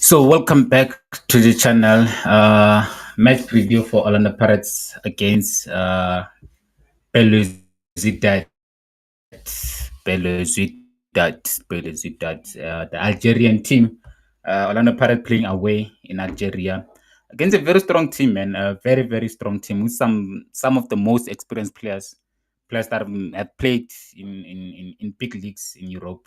So welcome back to the channel. Match preview for Orlando Pirates against Belouizdad. Belouizdad, the Algerian team. Orlando Pirates playing away in Algeria against a very strong team, man. A very, very strong team with some of the most experienced players that have played in big leagues in Europe.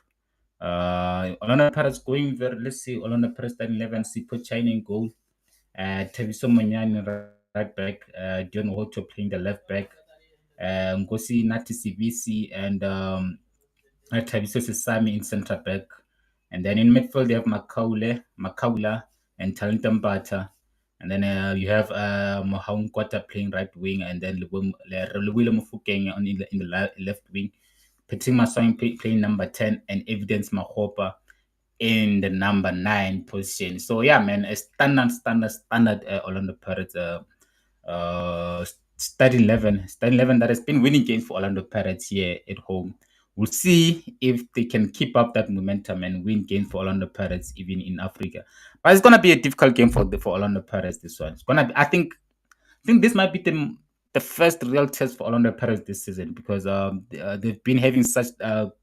Orlando Pirates going very, let's see, Orlando Pirates starting 11, Sipho China in goal, Thabiso Manyane right back, John HOTTO playing the left back, Ngosi Nati CVC, and Thabiso Sesame in centre back. And then in midfield, they have Makaula, and Talentum Bata. And then you have Ngcobo playing right wing, and then MOFOKENG in the left wing. Petit Maswang playing number 10, and Evidence Mahopa in the number 9 position. So yeah, man, a standard Orlando Pirates starting 11 that has been winning games for Orlando Pirates here at home. We'll see if they can keep up that momentum and win games for Orlando Pirates even in Africa. But it's gonna be a difficult game for Orlando Pirates. This one, it's gonna be, I think this might be the first real test for Orlando Pirates this season, because they've been having such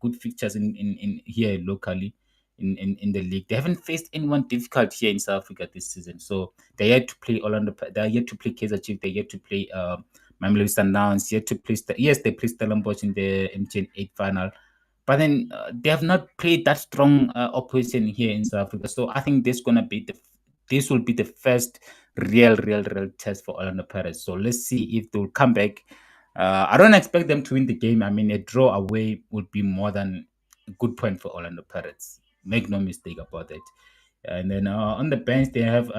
good fixtures in here locally in the league. They haven't faced anyone difficult here in South Africa this season, so they're yet to play They're yet to play KAIZER Chiefs. They're yet to play MAMELODI SUNDOWNS. Yet to play. Yes, they played Stellenbosch in the MTN 8 final. But then they have not played that strong opposition here in South Africa. So I think this will be the first real test for Orlando Pirates. So let's see if they'll come back. I don't expect them to win the game. I mean, a draw away would be more than a good point for Orlando Pirates. Make no mistake about it. And then on the bench, they have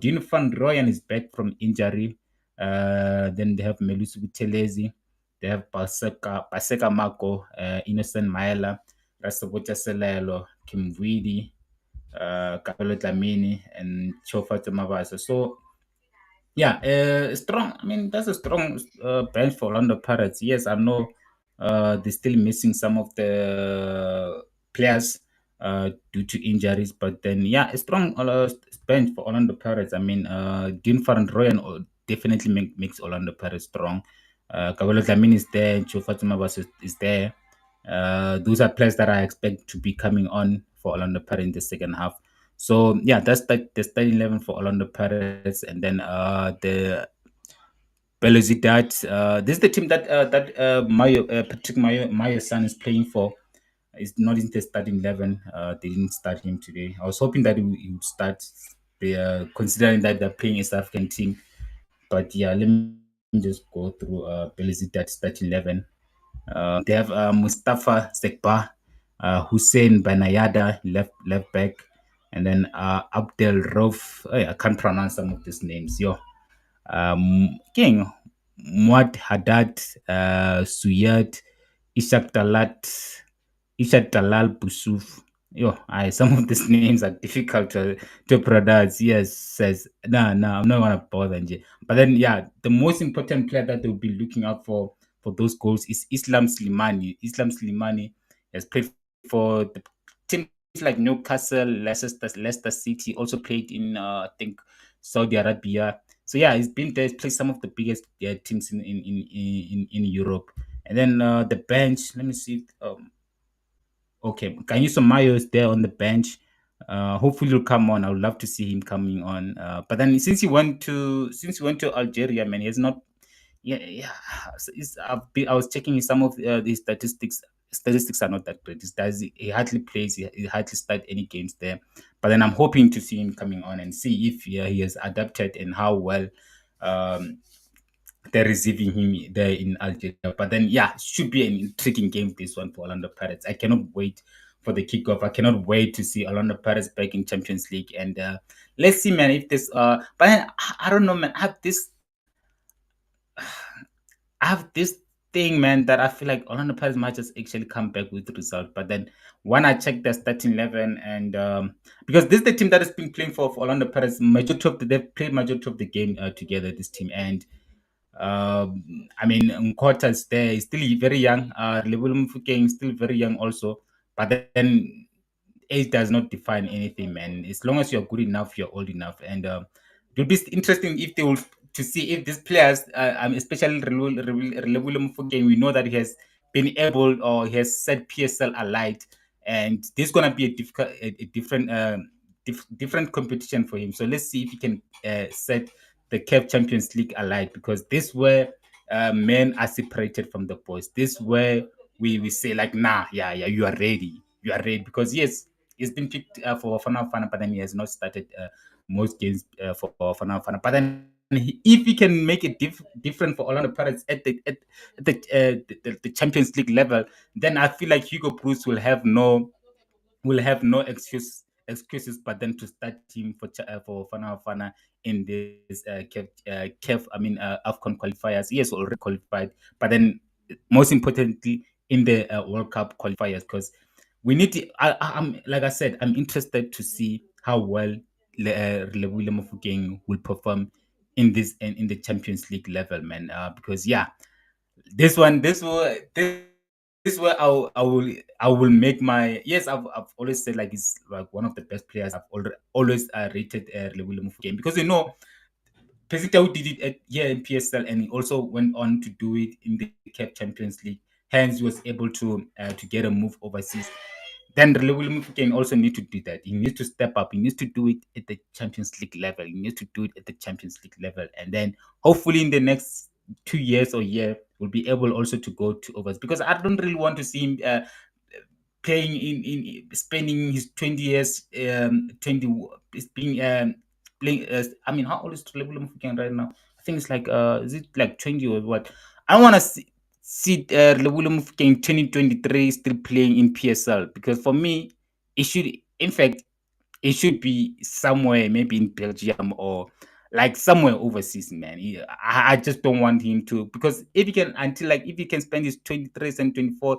Dean van Rooyen is back from injury. Then they have Melusi Buthelezi. They have Paseka Mako, Innocent Maela, Rasobota Selelo, Kim Vidi, Kapelo Dlamini, and Chofa Mavasa. So yeah, strong. I mean, that's a strong bench for Orlando Pirates. Yes, I know they're still missing some of the players due to injuries, but then yeah, a strong bench for Orlando Pirates. I mean, Dean van Rooyen definitely makes Orlando Pirates strong. Kabelo Dlamini is there, Chofa is there. Those are players that I expect to be coming on for Orlando Pirates in the second half. So yeah, that's the starting 11 for Orlando Pirates, and then the Belouizdad. This is the team that Patrick Mayo's son is playing for. Is not in the starting 11. They didn't start him today. I was hoping that he would start. Considering that they're playing a South African team. But yeah, let me just go through Belouizdad starting 11. They have Mustafa Sekba, Hussein Banayada, left back, and then Abdel Rauf. I can't pronounce some of these names. King Muad Haddad, Suyad, Ishak Dalal Busuf. Some of these names are difficult to pronounce. Yes, says no, I'm not gonna bother. But then, yeah, the most important player that they'll be looking out for those goals is Islam Slimani. Islam Slimani has played for the teams like Newcastle, Leicester City. Also played in I think Saudi Arabia. So yeah, he's been there. He's played some of the biggest teams in Europe. And then the bench. Let me see. Okay, Kanyuso Mayo is there on the bench. Hopefully he'll come on. I would love to see him coming on. But then since he went to Algeria, man, he has not. Yeah. I was checking some of the statistics. statistics are not that great. He hardly plays. He hardly start any games there. But then I'm hoping to see him coming on and see if he has adapted and how well um, they're receiving him there in Algeria. But then, yeah, should be an intriguing game, this one for Orlando Pirates. I cannot wait for the kickoff. I cannot wait to see Orlando Pirates back in Champions League. And let's see, man, if this. But I don't know, man. I have this thing, man, that I feel like Orlando Pirates might just actually come back with the result. But then when I check their starting 11, and because this is the team that has been playing for Orlando Pirates, they've played majority of the game together, this team. And I mean, Nkota is there. He's still very young. Mofokeng is still very young also. But then age does not define anything, man. As long as you're good enough, you're old enough. And it will be interesting if they will to see if these players, especially Mofokeng, we know that he has been able or he has set PSL alight, and this is gonna be a different, different competition for him. So let's see if he can set the CAF Champions League alight, because this where men are separated from the boys. This where we say like, nah, yeah, you are ready, because yes, he's been picked for Fana Fana, but then he has not started most games for Fana Fana. But then if he can make it different for Orlando Pirates at the Champions League level, then I feel like Hugo Bruce will have no excuses but then to start him for Fana Fana in this AFCON qualifiers. He has already qualified, but then most importantly in the World Cup qualifiers, because we need to. I'm like I said, I'm interested to see how well William Mofokeng will perform in the Champions League level, man. Because yeah, this where I will make my yes. I've always said like he's like one of the best players. Always rated William Mofokeng, because Pesita did it here in PSL, and he also went on to do it in the CAF Champions League. Hence, he was able to get a move overseas. Then William can also need to do that. He needs to step up. He needs to do it at the Champions League level. He needs to do it at the Champions League level, and then hopefully in the next 2 years or year, we'll be able also to go to overseas. Because I don't really want to see him playing in spending his 20 years 20 is being playing I mean, how old is William right now? I think it's like is it like 20 or what? I want to see William in 2023 still playing in PSL, because for me it should, in fact, it should be somewhere, maybe in Belgium or like somewhere overseas, man. I just don't want him to, because if he can, until like if he can spend his 23 and 24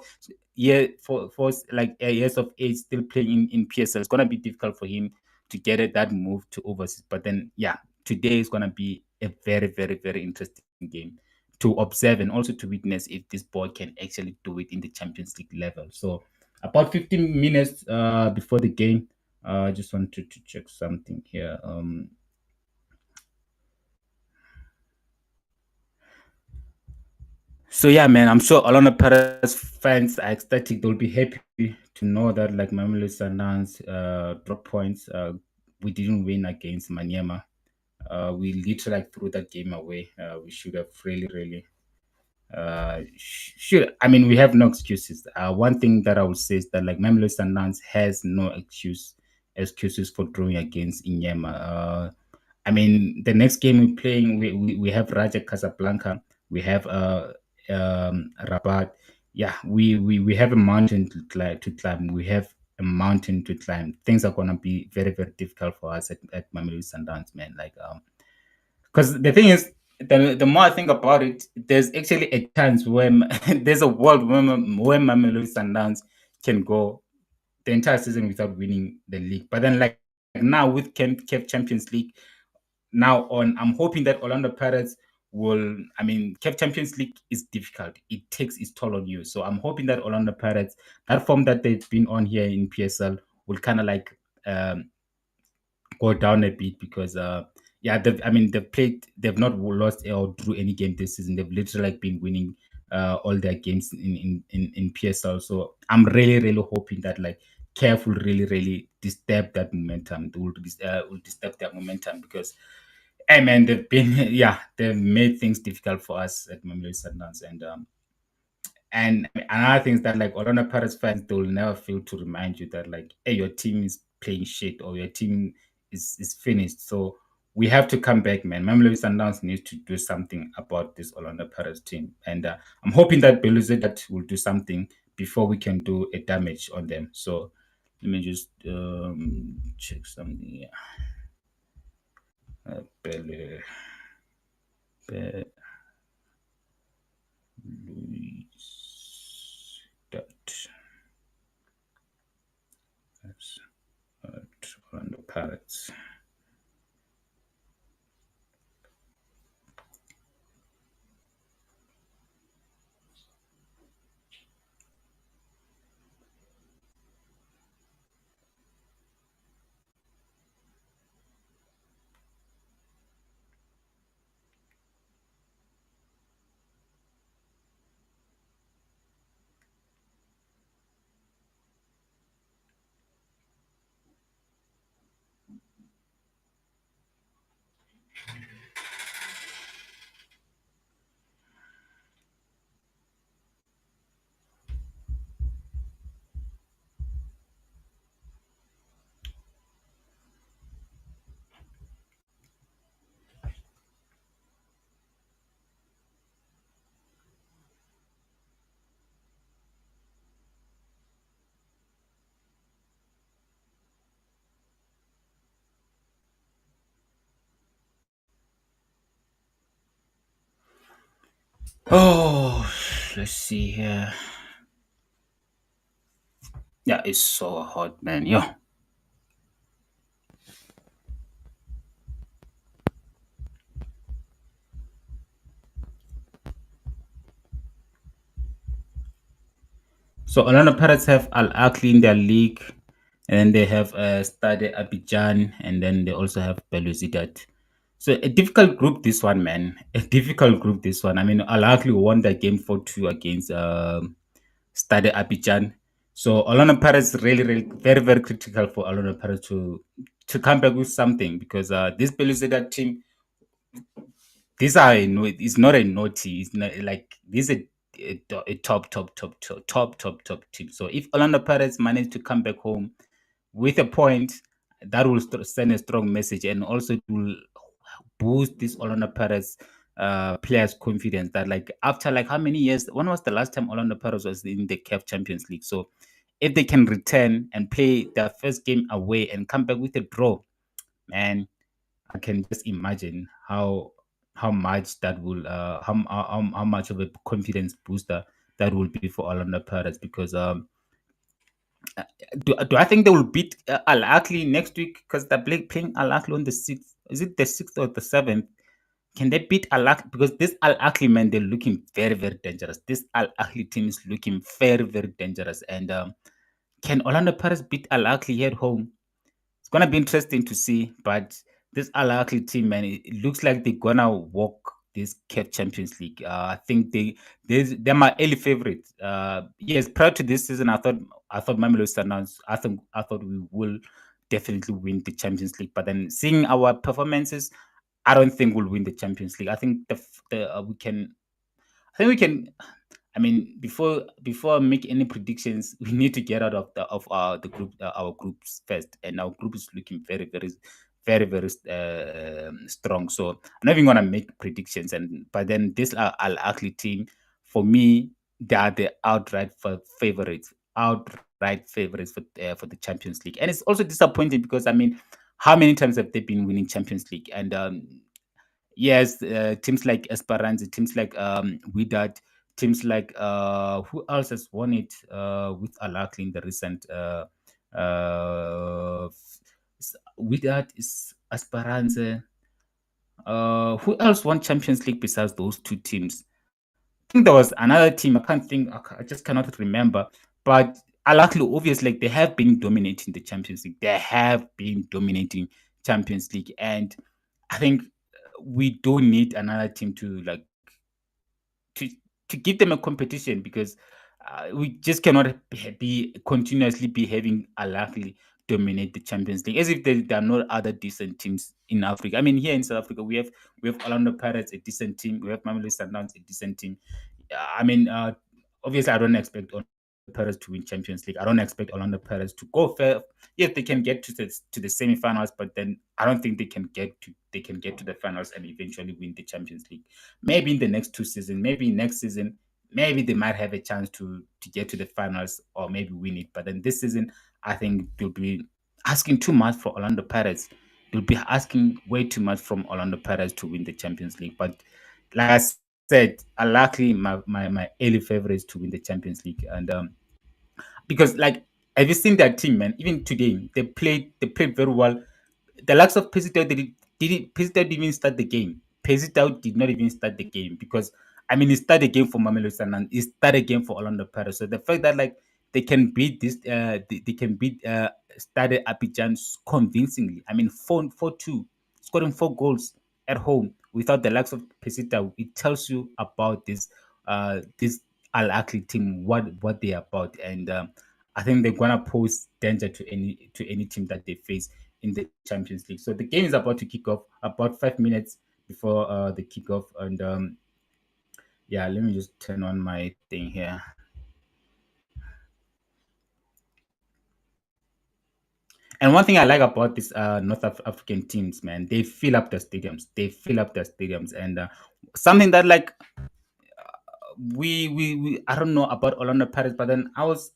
year for like years of age still playing in PSL, it's gonna be difficult for him to get it that move to overseas. But then yeah, today is gonna be a very, very, very interesting game to observe and also to witness if this boy can actually do it in the Champions League level. So about 15 minutes before the game, I just wanted to check something here. So yeah, man, I'm sure a lot of Paris fans are ecstatic. They'll be happy to know that like Mamelodi Sundowns drop points. We didn't win against Maniema. We literally like threw that game away. We should have really, really should. I mean, we have no excuses. One thing that I would say is that like Mamelodi Sundowns has no excuses for drawing against Inyema. I mean, the next game we're playing, we have Raja Casablanca, we have Rabat. Yeah, we have a mountain to climb. We have a mountain to climb. Things are gonna be very, very difficult for us at Mamelodi Sundowns, man. Like because the thing is, the more I think about it, there's actually a chance where there's a world where Mamelodi Sundowns can go the entire season without winning the league. But then, like now with CAF Champions League, now on, I'm hoping that Orlando Pirates will. I mean, CAF Champions League is difficult. It takes its toll on you. So I'm hoping that Orlando Pirates, that form that they've been on here in PSL, will kind of like go down a bit, because yeah, they've not lost or drew any game this season. They've literally like been winning all their games in PSL. So I'm really, really hoping that like CAF will really, really disturb that momentum. They will disturb that momentum, because hey man, they've been yeah, they've made things difficult for us at Mamelodi Sundowns. And And another thing is that like Orlando Pirates fans, they will never fail to remind you that like, hey, your team is playing shit or your team is finished. So we have to come back, man. Mamelodi Sundowns needs to do something about this Orlando Pirates team, and I'm hoping that Belouizdad will do something before we can do a damage on them. So let me just check something. Belouizdad. That's Orlando Pirates. Oh, let's see here. Yeah, it's so hot, man. Yo. So Orlando Pirates have Al Ahly in their league, and then they have Stade Abidjan, and then they also have Belouizdad. So a difficult group, this one, man. A difficult group, this one. I mean, Al Ahly won that game 4-2 against Stade Abidjan. So Orlando Pirates really, really very, very critical for Orlando Pirates to come back with something because this Belouizdad team, these are it's not a naughty. It's not like this is a top team. So if Orlando Pirates manage to come back home with a point, that will send a strong message, and also it will boost this Orlando Pirates players' confidence. That like after like how many years? When was the last time Orlando Pirates was in the CAF Champions League? So if they can return and play their first game away and come back with a draw, man, I can just imagine how much that will how much of a confidence booster that will be for Orlando Pirates because do I think they will beat Al Ahly next week because they're playing Al Ahly on the 6th? Is it the 6th or the 7th? Can they beat Al Ahly? Because this Al Ahly, man, they're looking very, very dangerous. This Al Ahly team is looking very, very dangerous. And can Orlando Pirates beat Al Ahly here at home? It's gonna be interesting to see. But this Al Ahly team, man, it looks like they're gonna walk this CAF Champions League. I think they're my early favorite. Yes, prior to this season, I thought Mamelodi Sundowns. I thought we will definitely win the Champions League. But then seeing our performances, I don't think we'll win the Champions League. I think we can. I think we can. I mean, before I make any predictions, we need to get out of the group our groups first, and our group is looking very very strong. So I'm not even gonna make predictions, and but then this Al Ahly team, for me, they are the outright favorites for the Champions League, and it's also disappointing because I mean, how many times have they been winning Champions League? And yes, teams like Esperance, teams like Wydad, teams like who else has won it with Al Ahly in the recent Wydad is Esperance. Who else won Champions League besides those two teams? I think there was another team. I can't think. I just cannot remember. But Al Ahly, obviously, like, they have been dominating the Champions League. They have been dominating Champions League, and I think we do need another team to like to to give them a competition because we just cannot be continuously be having Al Ahly dominate the Champions League as if there are no other decent teams in Africa. I mean, here in South Africa, we have Orlando Pirates, a decent team. We have Mamelodi Sundowns, a decent team. I mean, obviously I don't expect Orlando Pirates to win Champions League. I don't expect Orlando Pirates to go fair. Yes, they can get to the semifinals, but then I don't think they can get to the finals and eventually win the Champions League. Maybe in the next 2 seasons, maybe next season, maybe they might have a chance to get to the finals or maybe win it. But then this season, I think they'll be asking too much for Orlando Pirates. They'll be asking way too much from Orlando Pirates to win the Champions League. But like I said, are likely my early favorites to win the Champions League. And because like have you seen that team, man? Even today, they played very well. The likes of Pesito Pesito didn't even start the game. Pesito did not even start the game because I mean he started the game for Mamelodi and he started the game for Orlando Pirates. So the fact that like they can beat this they can beat Stade Abidjan convincingly. I mean 4-2, scoring 4 goals at home without the likes of Pesita. It tells you about this Al Akli team, what they're about. And I think they're gonna pose danger to any team that they face in the Champions League. So the game is about to kick off about 5 minutes before the kickoff. And yeah, let me just turn on my thing here. And one thing I like about these African teams, man, they fill up the stadiums. They fill up the stadiums, and something that like we I don't know about Orlando Pirates, but then I was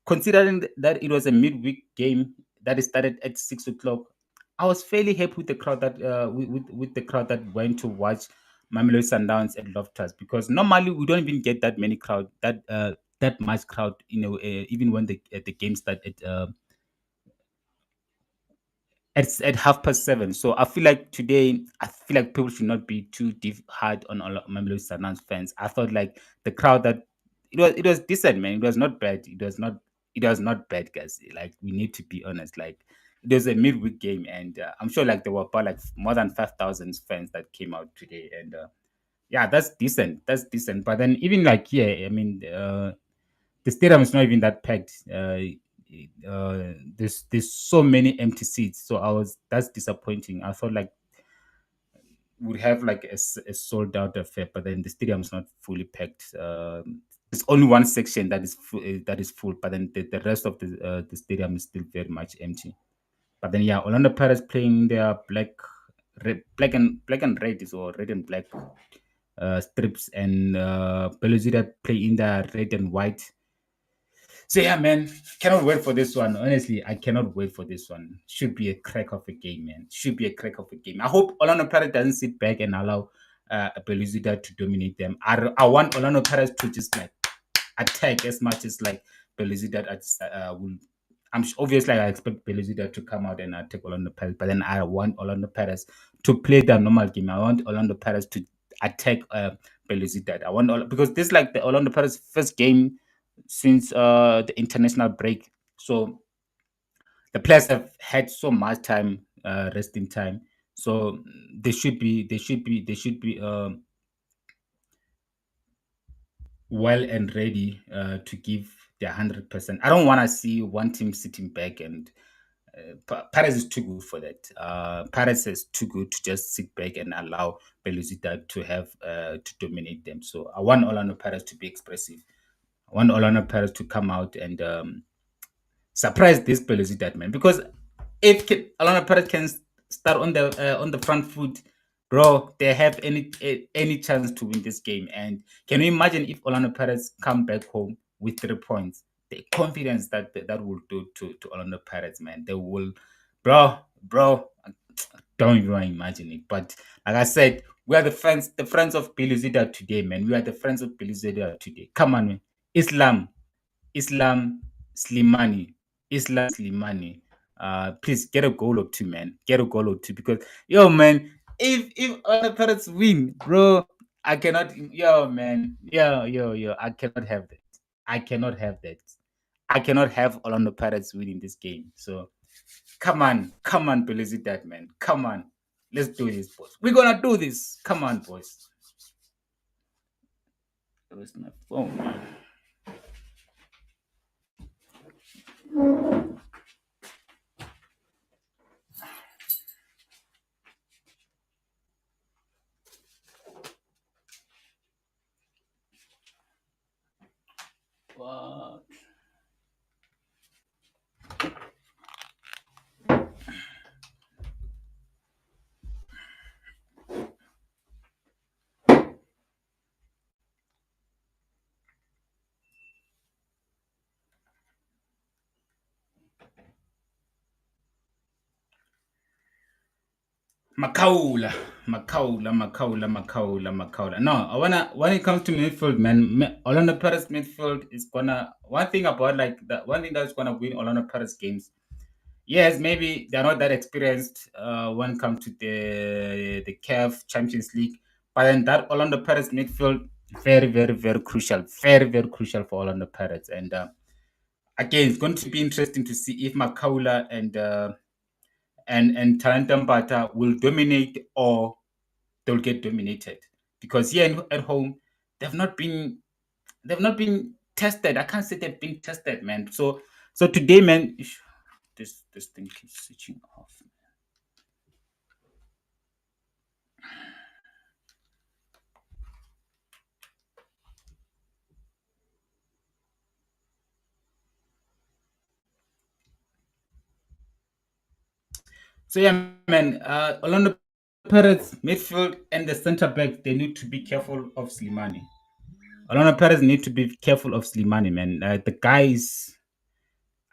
considering that it was a midweek game that started at 6 o'clock. I was fairly happy with the crowd that with the crowd that went to watch Mamelodi Sundowns at Loftus because normally we don't even get that many crowd that much crowd, even when the game started at 7:30. So I feel like today, I feel like people should not be too hard on all Mamelodi Sundowns fans. I thought like the crowd that it was decent, man. It was not bad. It was not bad, guys. Like we need to be honest. Like it was a midweek game, and I'm sure like there were about like more than 5,000 fans that came out today, and yeah, that's decent. That's decent. But then even like here, I mean, the stadium is not even that packed. There's so many empty seats, so that's disappointing. I thought like would have like a sold out affair, but then the stadium is not fully packed. There's only one section that is full, but then the rest of the stadium is still very much empty. But then yeah, Orlando Pirates playing their black and red is or red and black strips, and Belouizdad play in the red and white. So yeah, man, cannot wait for this one. Honestly, I cannot wait for this one. Should be a crack of a game, man. Should be a crack of a game. I hope Orlando Pirates doesn't sit back and allow Belouizdad to dominate them. I want Orlando Pirates to just like attack as much as like Belouizdad will. Obviously I expect Belouizdad to come out and attack Orlando Pirates, but then I want Orlando Pirates to play their normal game. I want Orlando Pirates to attack Belouizdad. Because this is like the Orlando Pirates first game since the international break. So the players have had so much time, resting time. So they should be well and ready to give their 100%. I don't want to see one team sitting back and Paris is too good for that. Paris is too good to just sit back and allow Belouizdad to have to dominate them. So I want Orlando Paris to be expressive. I want Orlando Paris to come out and surprise this Belouizdad, man. Because if Orlando Paris can start on the front foot, bro, they have any chance to win this game. And can you imagine if Orlando Pirates come back home with 3 points? The confidence that will do to Orlando Pirates, man. They will, bro. Don't even imagine it. But like I said, we are the friends of Belouizdad today, man. We are the friends of Belouizdad today. Come on, man. Islam Slimani. Islam Slimani. Please get a goal or two, man. Get a goal or two because yo, man, if other Pirates win, bro, I cannot. Yo, man, yo, I cannot have that. I cannot have that. I cannot have Orlando Pirates winning this game. So come on, believe that, man. Come on, let's do this, boys. We're gonna do this. Come on, boys. Where's my phone? Fuck. Makaula. No, I wanna when it comes to midfield, man, Orlando Paris midfield is gonna one thing about like the one thing that's gonna win Orlando Paris games. Yes, maybe they're not that experienced when it comes to the CAF Champions League, but then that Orlando Paris midfield very crucial, very crucial for Orlando Pirates. And again, it's going to be interesting to see if Makaula and Talanta Mbata will dominate or they'll get dominated. Because here at home, they've not been tested. I can't say they've been tested, man. So today, man, this thing keeps switching off. So yeah, man, Orlando Pirates midfield and the centre back, they need to be careful of Slimani. Orlando Pirates need to be careful of Slimani, man. The guy is,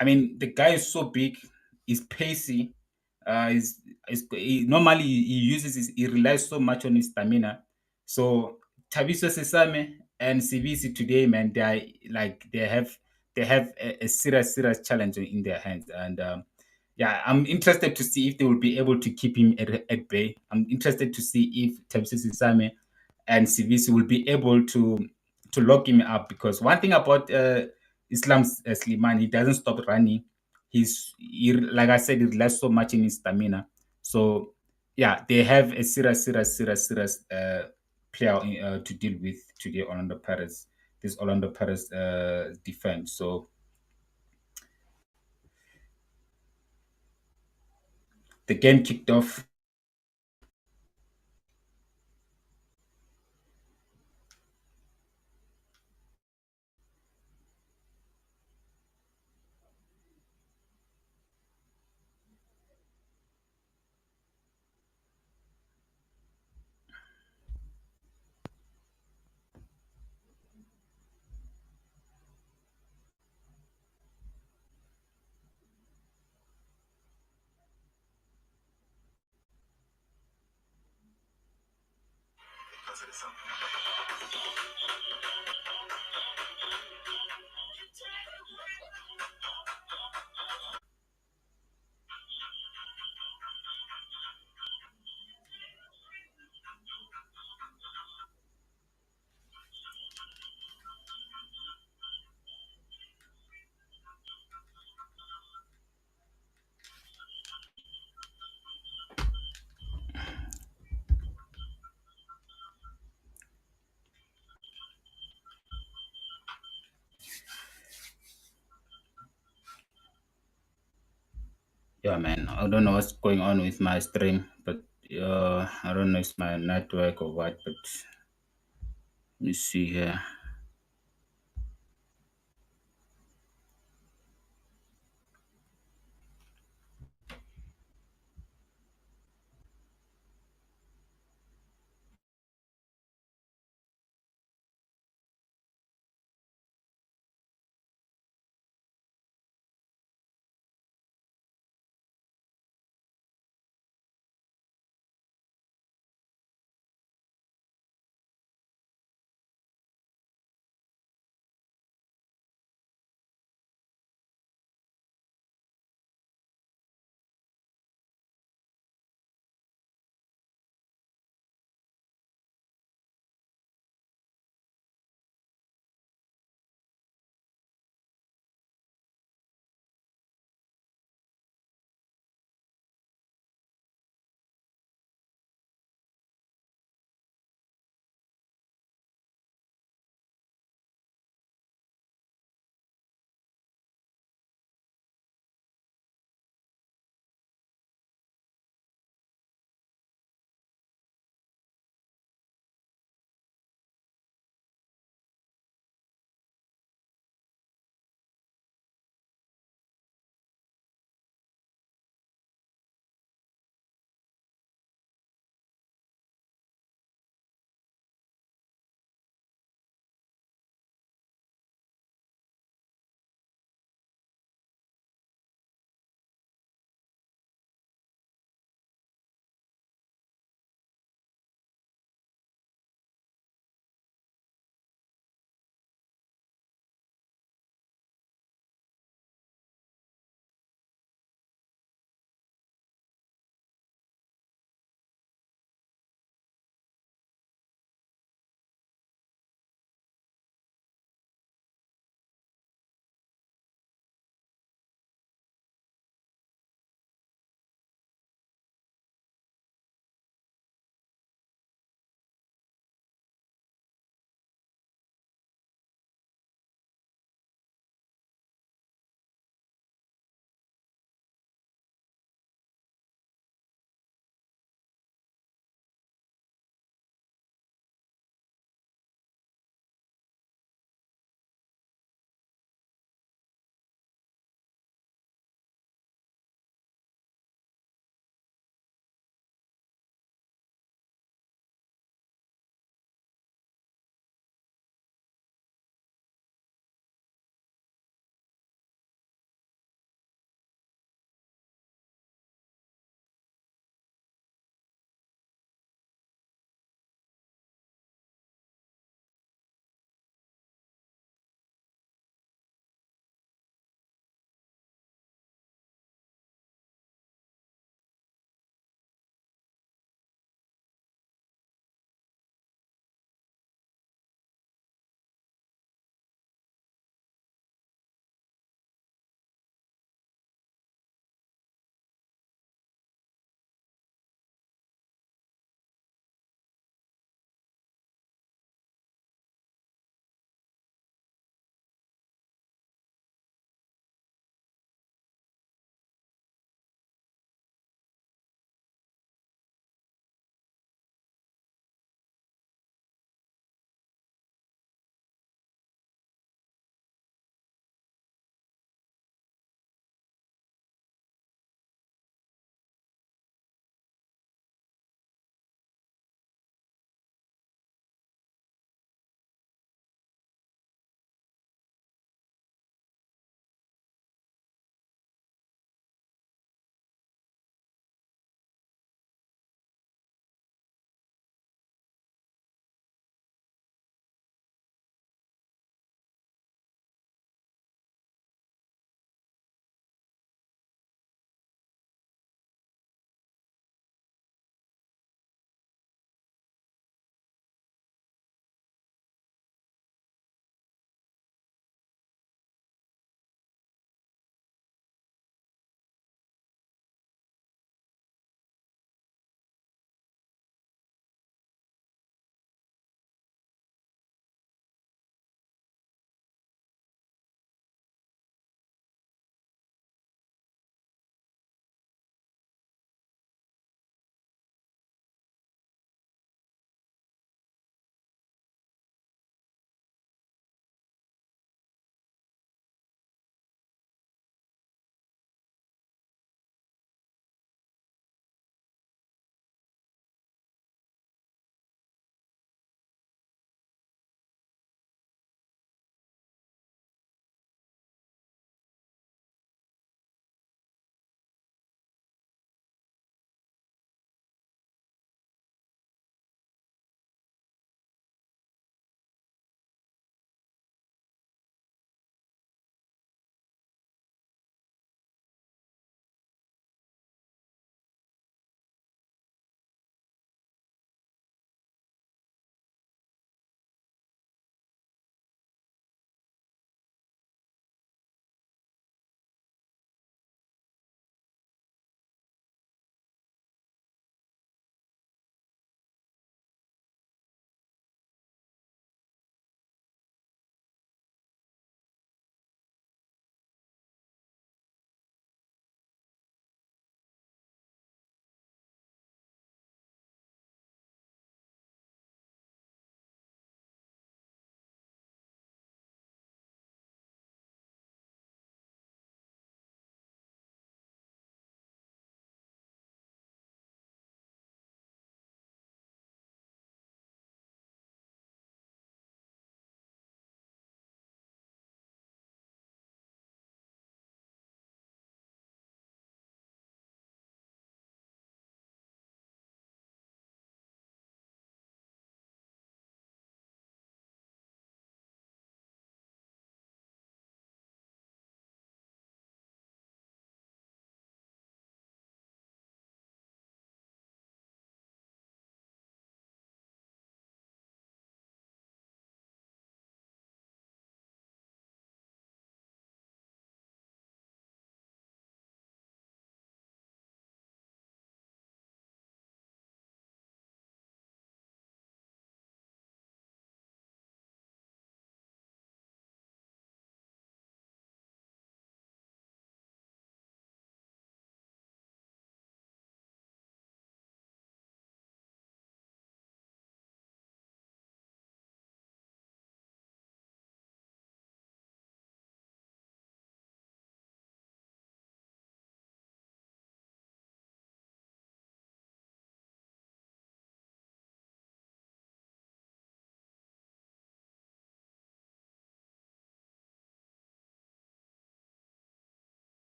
I mean, the guy is so big, he's pacey. Normally he relies so much on his stamina. So Tabiso Sesame and CVC today, man, they have a serious challenge in their hands. And yeah, I'm interested to see if they will be able to keep him at bay. I'm interested to see if Tabiso Sesame and CVC will be able to lock him up, because one thing about Islam's Slimani, he doesn't stop running. Like I said, he relies so much in his stamina. So yeah, they have a serious player to deal with today. Orlando Pirates, this Orlando Pirates defense. So the game kicked off. Yeah, man. I don't know what's going on with my stream, but I don't know if it's my network or what. But let me see here.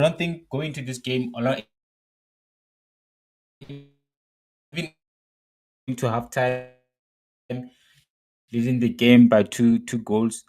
don't think going to this game, even into halftime, leading the game by two goals.